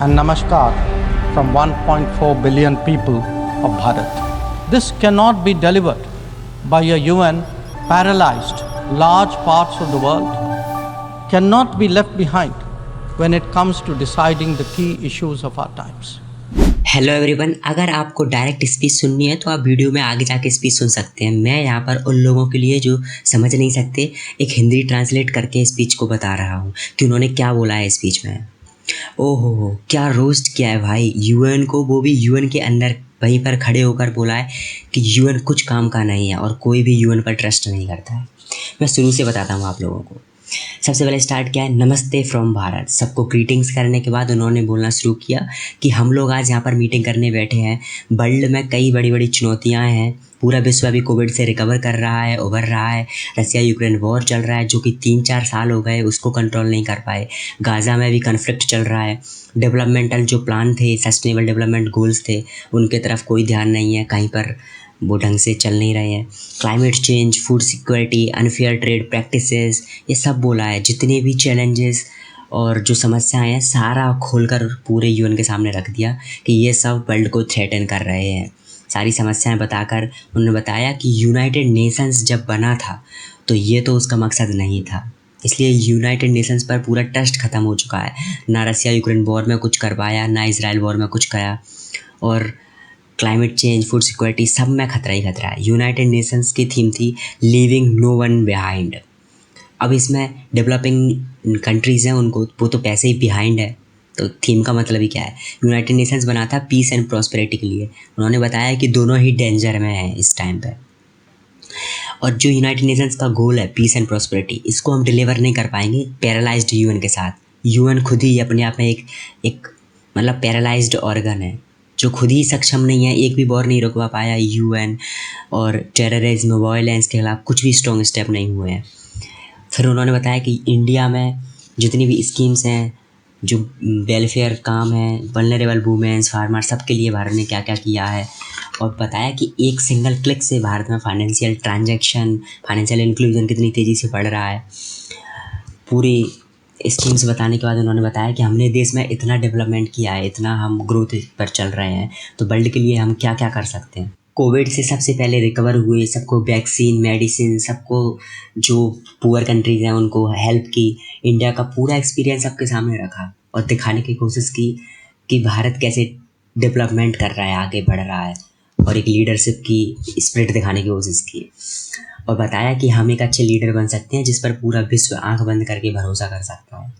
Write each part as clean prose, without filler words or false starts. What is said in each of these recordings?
and namaskar from 1.4 billion people of Bharat. This cannot be delivered by a UN paralyzed. Large parts of the world cannot be left behind when it comes to deciding the key issues of our times. Hello everyone, अगर आपको direct speech सुननी है तो आप video में आगे जाके speech सुन सकते हैं। मैं यहाँ पर उन लोगों के लिए जो समझ नहीं सकते एक हिंदी ट्रांसलेट करके स्पीच को बता रहा हूँ कि उन्होंने क्या बोला है स्पीच में। ओहो, क्या रोस्ट किया है भाई यूएन को, वो भी यूएन के अंदर वहीं पर खड़े होकर बोला है कि यूएन कुछ काम का नहीं है और कोई भी यूएन पर ट्रस्ट नहीं करता है। मैं शुरू से बताता हूँ आप लोगों को। सबसे पहले स्टार्ट किया है नमस्ते फ्रॉम भारत। सबको ग्रीटिंग्स करने के बाद उन्होंने बोलना शुरू किया कि हम लोग आज यहाँ पर मीटिंग करने बैठे हैं। वर्ल्ड में कई बड़ी बड़ी चुनौतियाँ हैं। पूरा विश्व अभी कोविड से रिकवर कर रहा है, उभर रहा है। रसिया यूक्रेन वॉर चल रहा है जो कि 3-4 साल हो गए, उसको कंट्रोल नहीं कर पाए। गाज़ा में भी कन्फ्लिक्ट चल रहा है। डेवलपमेंटल जो प्लान थे, सस्टेनेबल डेवलपमेंट गोल्स थे, उनके तरफ कोई ध्यान नहीं है, कहीं पर वो ढंग से चल नहीं रहे हैं। Climate change, food security, unfair trade practices, ये सब बोला है। जितने भी चैलेंजेस और जो समस्याएं हैं सारा खोलकर पूरे यूएन के सामने रख दिया कि ये सब वर्ल्ड को थ्रेटन कर रहे हैं। सारी समस्याएं बताकर उन्होंने बताया कि यूनाइटेड नेशंस जब बना था तो ये तो उसका मकसद नहीं था, इसलिए यूनाइटेड नेशंस पर पूरा ट्रस्ट ख़त्म हो चुका है। ना रसिया यूक्रेन वॉर में कुछ कर पाया, ना इसराइल वॉर में कुछ करा, और क्लाइमेट चेंज, फूड सिक्योरिटी सब में खतरा ही खतरा है। यूनाइटेड नेशंस की थीम थी लीविंग नो वन बिहाइंड। अब इसमें डेवलपिंग कंट्रीज़ हैं, उनको वो तो पैसे ही बिहाइंड है, तो थीम का मतलब ही क्या है। यूनाइटेड नेशंस बना था पीस एंड प्रॉस्पेरिटी के लिए। उन्होंने बताया कि दोनों ही डेंजर में हैं इस टाइम पे, और जो यूनाइटेड नेशंस का गोल है पीस एंड प्रॉस्पेरिटी, इसको हम डिलीवर नहीं कर पाएंगे पैरालाइज्ड यूएन के साथ। यूएन खुद ही अपने आप में एक मतलब पैरालाइज्ड ऑर्गन है जो खुद ही सक्षम नहीं है, एक भी वॉर नहीं रुकवा पाया यूएन, और टेररिज्म, वायलेंस के खिलाफ कुछ भी स्ट्रॉन्ग स्टेप नहीं हुए हैं। फिर उन्होंने बताया कि इंडिया में जितनी भी स्कीम्स हैं, जो वेलफेयर काम है, वल्नरेबल वुमेन्स, फार्मर, सबके लिए भारत ने क्या क्या किया है, और बताया कि एक सिंगल क्लिक से भारत में फाइनेंशियल ट्रांजैक्शन, फाइनेंशियल इंक्लूजन कितनी तेज़ी से बढ़ रहा है। पूरी स्कीम्स बताने के बाद उन्होंने बताया कि हमने देश में इतना डेवलपमेंट किया है, इतना हम ग्रोथ पर चल रहे हैं, तो वर्ल्ड के लिए हम क्या क्या कर सकते हैं। कोविड से सबसे पहले रिकवर हुए, सबको वैक्सीन, मेडिसिन, सबको जो पुअर कंट्रीज़ हैं उनको हेल्प की। इंडिया का पूरा एक्सपीरियंस सबके सामने रखा और दिखाने की कोशिश की कि भारत कैसे डेवलपमेंट कर रहा है, आगे बढ़ रहा है, और एक लीडरशिप की स्पिरिट दिखाने की कोशिश की, और बताया कि हम एक अच्छे लीडर बन सकते हैं जिस पर पूरा विश्व आंख बंद करके भरोसा कर सकता है।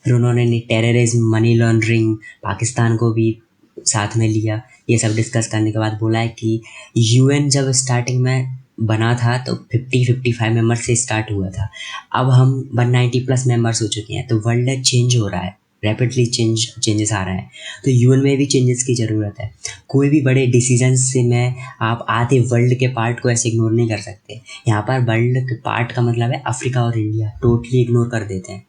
फिर उन्होंने टेररिज्म, मनी लॉन्ड्रिंग, पाकिस्तान को भी साथ में लिया। ये सब डिस्कस करने के बाद बोला है कि यूएन जब स्टार्टिंग में बना था तो 50-55 मेंबर्स से स्टार्ट हुआ था, अब हम 190 प्लस मेंबर्स हो चुके हैं। तो वर्ल्ड चेंज हो रहा है, रैपिडली चेंजेस आ रहे हैं, तो यूएन में भी चेंजेस की ज़रूरत है। कोई भी बड़े डिसीजंस से में आप आधे वर्ल्ड के पार्ट को ऐसे इग्नोर नहीं कर सकते। यहाँ पर वर्ल्ड के पार्ट का मतलब है अफ्रीका और इंडिया, टोटली इग्नोर कर देते हैं,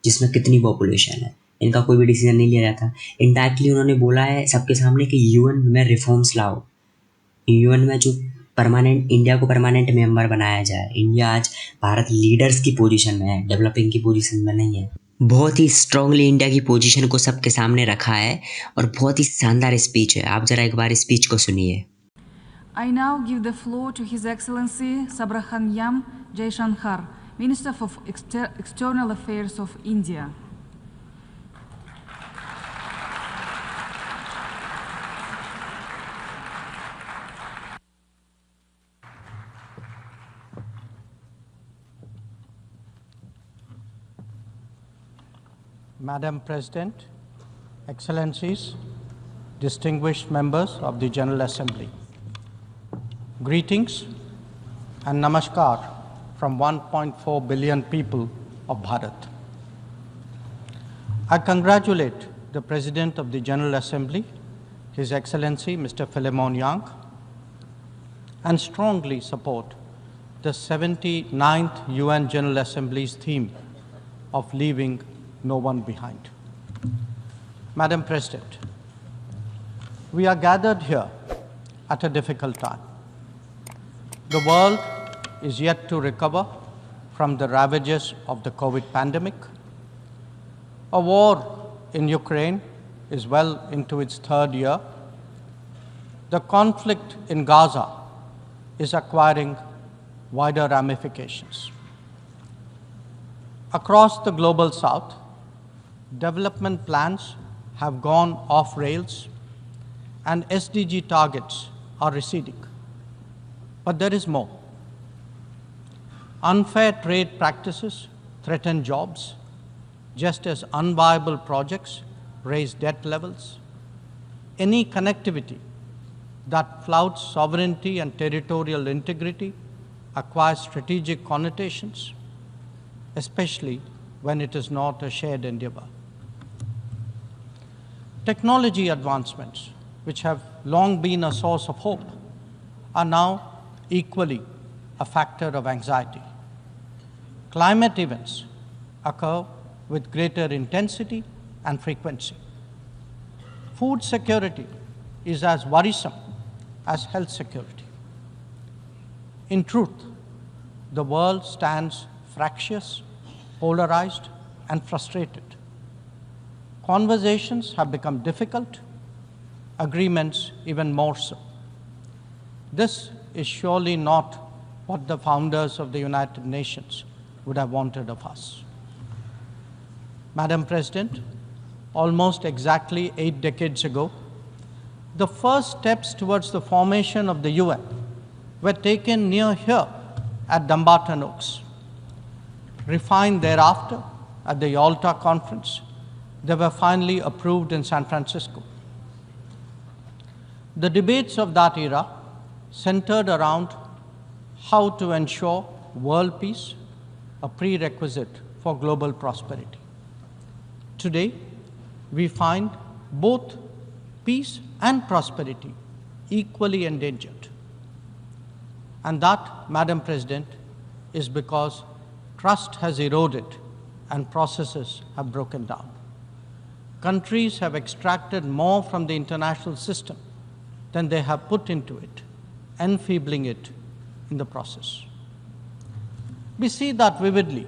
जिसमें कितनी पॉपुलेशन है। इनका कोई भी डिसीजन नहीं लिया जाता। इनडायरेक्टली उन्होंने बोला है सबके सामने कि यूएन में रिफॉर्म्स लाओ, यूएन में जो परमानेंट, इंडिया को परमानेंट मेंबर बनाया जाए। इंडिया आज भारत लीडर्स की पोजीशन में है, डेवलपिंग की पोजीशन में नहीं है। बहुत ही स्ट्रांगली इंडिया की पोजीशन को सबके सामने रखा है और बहुत ही शानदार स्पीच है। आप जरा एक बार स्पीच को सुनिए। I now give the floor to His Excellency Sabrahanyam Jaishankar, Minister of External Affairs of India. Madam President, Excellencies, distinguished members of the General Assembly, greetings and namaskar from 1.4 billion people of Bharat. I congratulate the President of the General Assembly, His Excellency Mr. Philemon Yang, and strongly support the 79th UN General Assembly's theme of leaving no one behind. Madam President, we are gathered here at a difficult time. The world is yet to recover from the ravages of the COVID pandemic. A war in Ukraine is well into its third year, the conflict in Gaza is acquiring wider ramifications. Across the global south, development plans have gone off rails and SDG targets are receding. But there is more. Unfair trade practices threaten jobs, just as unviable projects raise debt levels. Any connectivity that flouts sovereignty and territorial integrity acquires strategic connotations, especially when it is not a shared endeavor. Technology advancements, which have long been a source of hope, are now equally a factor of anxiety. Climate events occur with greater intensity and frequency. Food security is as worrisome as health security. In truth, the world stands fractious, polarized, and frustrated. Conversations have become difficult, agreements even more so. This is surely not what the founders of the United Nations would have wanted of us. Madam President, almost exactly 8 decades ago, the first steps towards the formation of the UN were taken near here at Dumbarton Oaks. Refined thereafter at the Yalta Conference, they were finally approved in San Francisco. The debates of that era centered around how to ensure world peace, a prerequisite for global prosperity. Today, we find both peace and prosperity equally endangered. And that, Madam President, is because trust has eroded and processes have broken down. Countries have extracted more from the international system than they have put into it, enfeebling it in the process. We see that vividly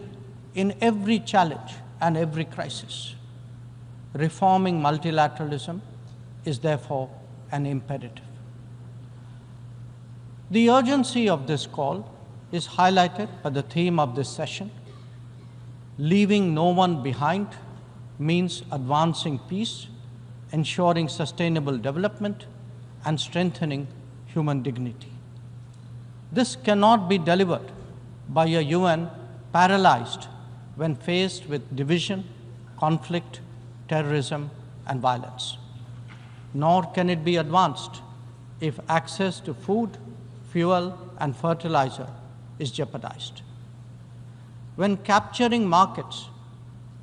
in every challenge and every crisis. Reforming multilateralism is therefore an imperative. The urgency of this call is highlighted by the theme of this session. Leaving no one behind means advancing peace, ensuring sustainable development, and strengthening human dignity. This cannot be delivered by a UN paralyzed when faced with division, conflict, terrorism, and violence. Nor can it be advanced if access to food, fuel, and fertilizer is jeopardized. When capturing markets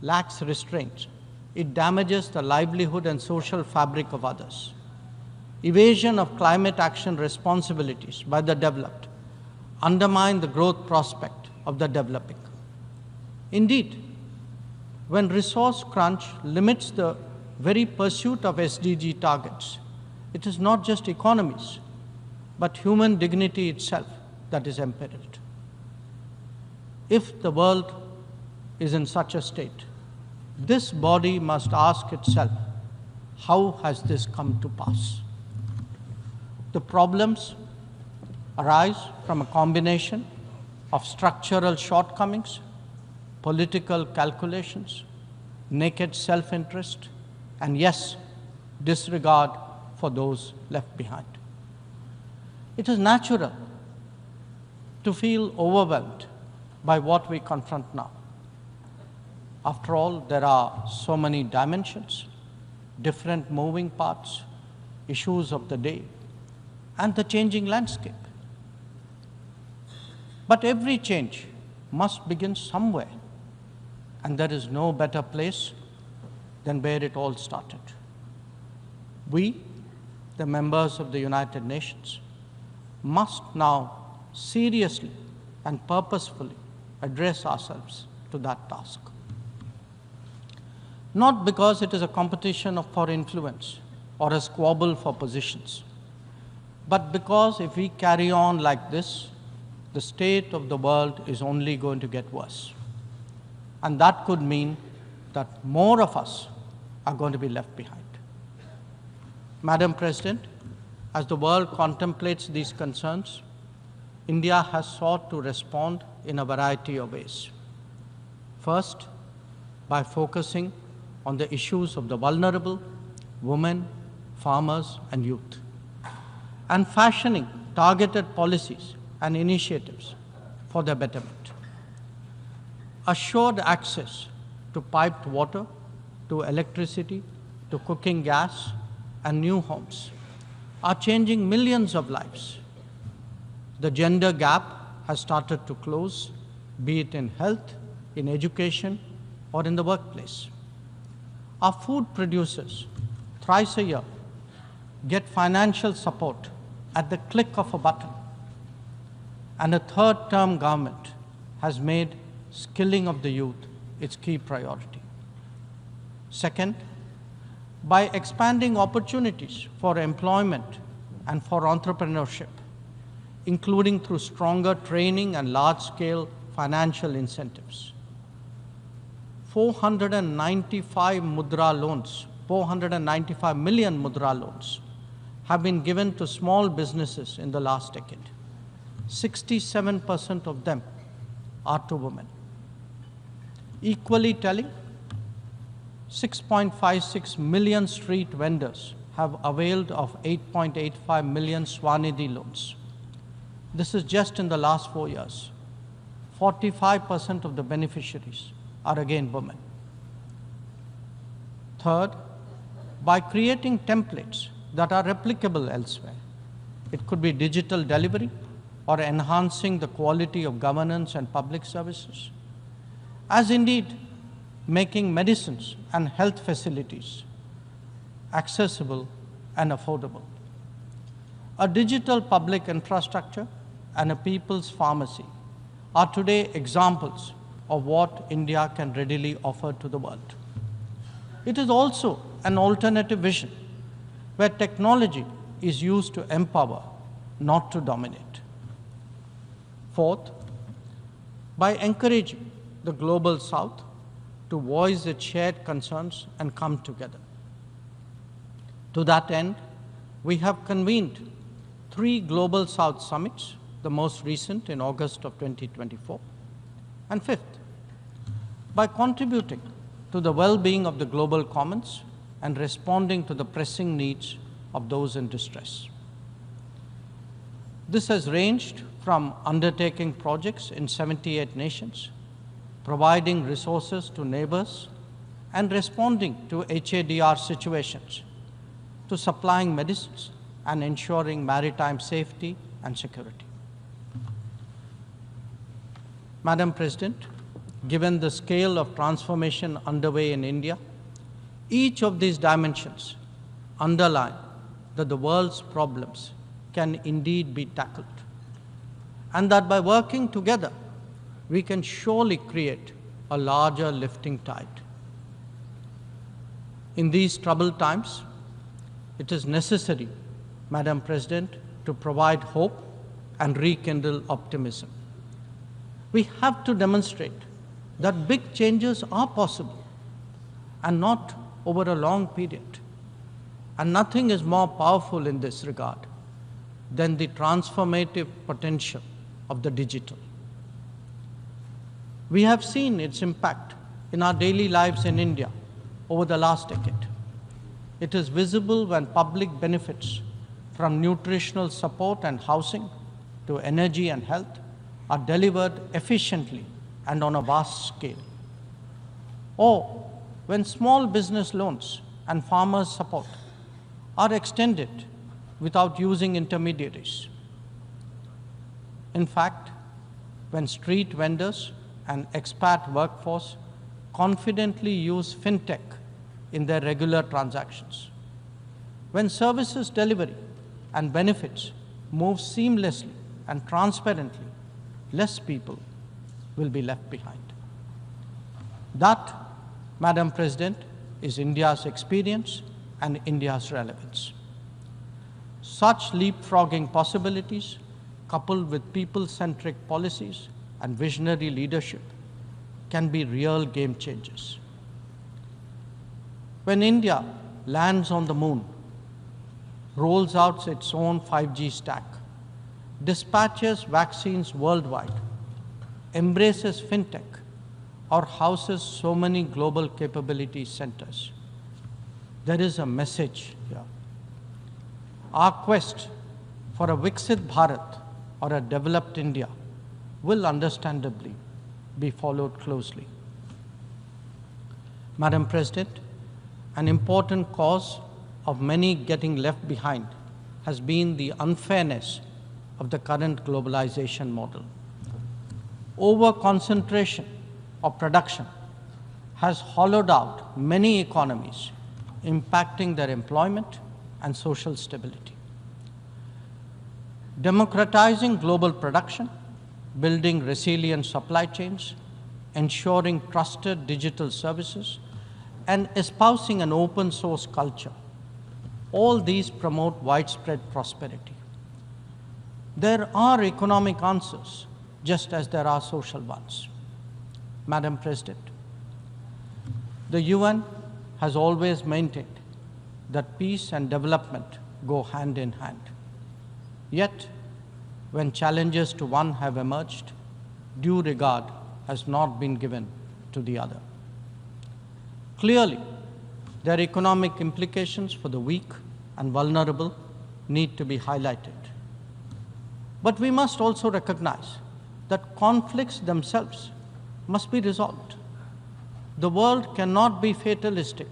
lacks restraint, it damages the livelihood and social fabric of others. Evasion of climate action responsibilities by the developed undermine the growth prospect of the developing. Indeed, when resource crunch limits the very pursuit of SDG targets, it is not just economies, but human dignity itself that is imperiled. If the world is in such a state, this body must ask itself, how has this come to pass? The problems arise from a combination of structural shortcomings, political calculations, naked self-interest, and yes, disregard for those left behind. It is natural to feel overwhelmed by what we confront now. After all, there are so many dimensions, different moving parts, issues of the day, and the changing landscape. But every change must begin somewhere, and there is no better place than where it all started. We, the members of the United Nations, must now seriously and purposefully address ourselves to that task. Not because it is a competition for influence or a squabble for positions, but because if we carry on like this, the state of the world is only going to get worse. And that could mean that more of us are going to be left behind. Madam President, as the world contemplates these concerns, India has sought to respond in a variety of ways. First, by focusing on the issues of the vulnerable, women, farmers, and youth, and fashioning targeted policies and initiatives for their betterment. Assured access to piped water, to electricity, to cooking gas, and new homes are changing millions of lives. The gender gap has started to close, be it in health, in education, or in the workplace. Our food producers, thrice a year, get financial support at the click of a button. And a third-term government has made skilling of the youth its key priority. Second, by expanding opportunities for employment and for entrepreneurship, including through stronger training and large-scale financial incentives. 495 million mudra loans have been given to small businesses in the last decade. 67% of them are to women. Equally telling, 6.56 million street vendors have availed of 8.85 million Swanidhi loans. This is just in the last 4 years. 45% of the beneficiaries are again women. Third, by creating templates that are replicable elsewhere. It could be digital delivery or enhancing the quality of governance and public services, as indeed making medicines and health facilities accessible and affordable. A digital public infrastructure and a people's pharmacy are today examples of what India can readily offer to the world. It is also an alternative vision where technology is used to empower, not to dominate. Fourth, by encouraging the Global South to voice its shared concerns and come together. To that end, we have convened 3 Global South summits, the most recent in August of 2024. And fifth, by contributing to the well-being of the global commons and responding to the pressing needs of those in distress. This has ranged from undertaking projects in 78 nations, providing resources to neighbors, and responding to HADR situations, to supplying medicines and ensuring maritime safety and security. Madam President, given the scale of transformation underway in India, each of these dimensions underline that the world's problems can indeed be tackled, and that by working together, we can surely create a larger lifting tide. In these troubled times, it is necessary, Madam President, to provide hope and rekindle optimism. We have to demonstrate that big changes are possible and not over a long period. And nothing is more powerful in this regard than the transformative potential of the digital. We have seen its impact in our daily lives in India over the last decade. It is visible when public benefits from nutritional support and housing to energy and health are delivered efficiently and on a vast scale. Or when small business loans and farmers' support are extended without using intermediaries. In fact, when street vendors and expat workforce confidently use fintech in their regular transactions, when services delivery and benefits move seamlessly and transparently, less people will be left behind. That, Madam President, is India's experience and India's relevance. Such leapfrogging possibilities, coupled with people-centric policies and visionary leadership, can be real game changers. When India lands on the moon, rolls out its own 5G stack, dispatches vaccines worldwide, embraces fintech, or houses so many global capability centers. There is a message here. Our quest for a Viksit Bharat or a developed India will understandably be followed closely. Madam President, an important cause of many getting left behind has been the unfairness of the current globalization model. Over-concentration of production has hollowed out many economies, impacting their employment and social stability. Democratizing global production, building resilient supply chains, ensuring trusted digital services, and espousing an open source culture, all these promote widespread prosperity. There are economic answers, just as there are social ones. Madam President, the UN has always maintained that peace and development go hand in hand. Yet, when challenges to one have emerged, due regard has not been given to the other. Clearly, their economic implications for the weak and vulnerable need to be highlighted. But we must also recognize that conflicts themselves must be resolved. The world cannot be fatalistic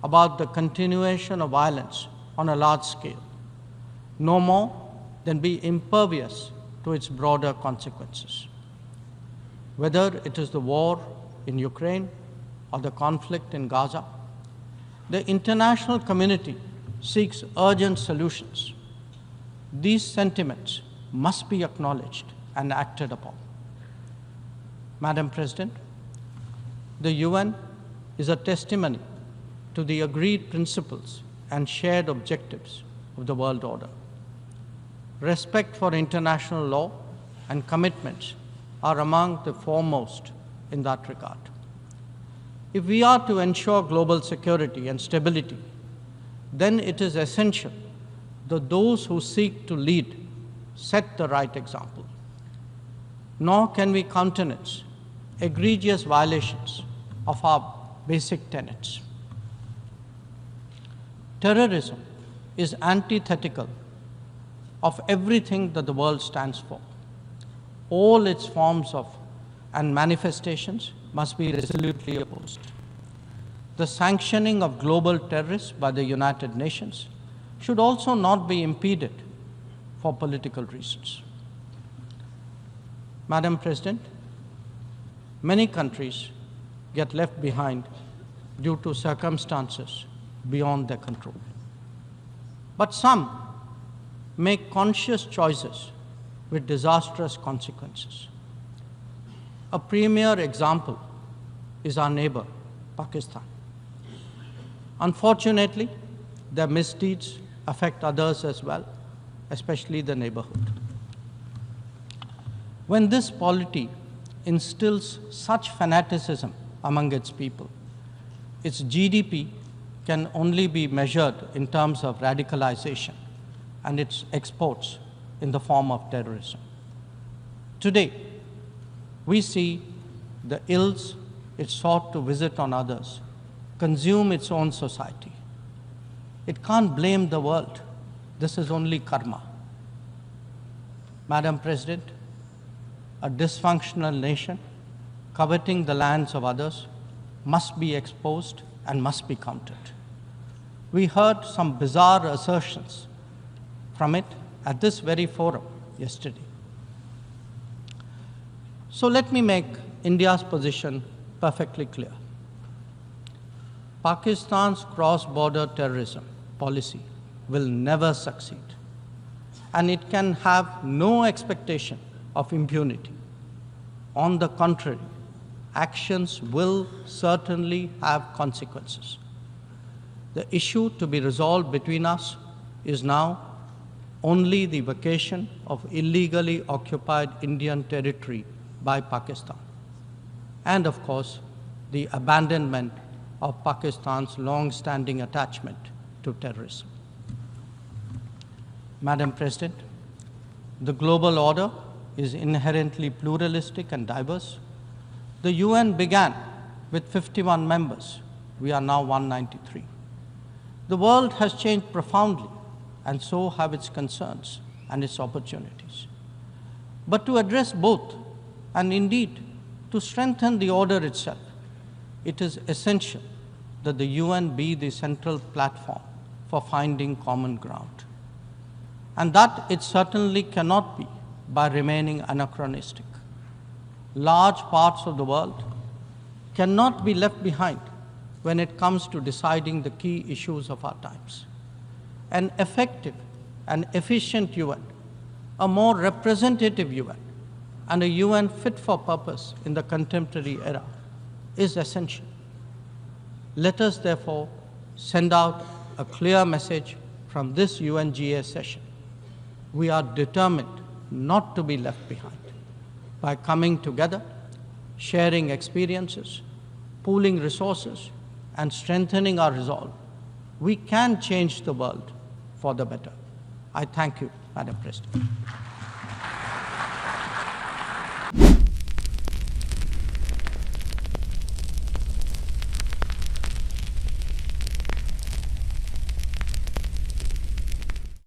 about the continuation of violence on a large scale, no more than be impervious to its broader consequences. Whether it is the war in Ukraine or the conflict in Gaza, the international community seeks urgent solutions. These sentiments must be acknowledged and acted upon. Madam President, the UN is a testimony to the agreed principles and shared objectives of the world order. Respect for international law and commitments are among the foremost in that regard. If we are to ensure global security and stability, then it is essential that those who seek to lead set the right example. Nor can we countenance egregious violations of our basic tenets. Terrorism is antithetical of everything that the world stands for. All its forms of and manifestations must be resolutely opposed. The sanctioning of global terrorists by the United Nations should also not be impeded for political reasons. Madam President, many countries get left behind due to circumstances beyond their control. But some make conscious choices with disastrous consequences. A premier example is our neighbor, Pakistan. Unfortunately, their misdeeds affect others as well, especially the neighborhood. When this polity instills such fanaticism among its people, its GDP can only be measured in terms of radicalization and its exports in the form of terrorism. Today, we see the ills it sought to visit on others consume its own society. It can't blame the world. This is only karma. Madam President, a dysfunctional nation coveting the lands of others must be exposed and must be countered. We heard some bizarre assertions from it at this very forum yesterday. So let me make India's position perfectly clear. Pakistan's cross-border terrorism policy will never succeed, and it can have no expectation of impunity. On the contrary, actions will certainly have consequences. The issue to be resolved between us is now only the vacation of illegally occupied Indian territory by Pakistan, and of course, the abandonment of Pakistan's long-standing attachment to terrorism. Madam President, the global order is inherently pluralistic and diverse. The UN began with 51 members. We are now 193. The world has changed profoundly, and so have its concerns and its opportunities. But to address both, and indeed to strengthen the order itself, it is essential that the UN be the central platform for finding common ground. And that it certainly cannot be by remaining anachronistic. Large parts of the world cannot be left behind when it comes to deciding the key issues of our times. An effective and efficient UN, a more representative UN, and a UN fit for purpose in the contemporary era is essential. Let us therefore send out a clear message from this UNGA session. We are determined not to be left behind. By coming together, sharing experiences, pooling resources, and strengthening our resolve, we can change the world for the better. I thank you, Madam President.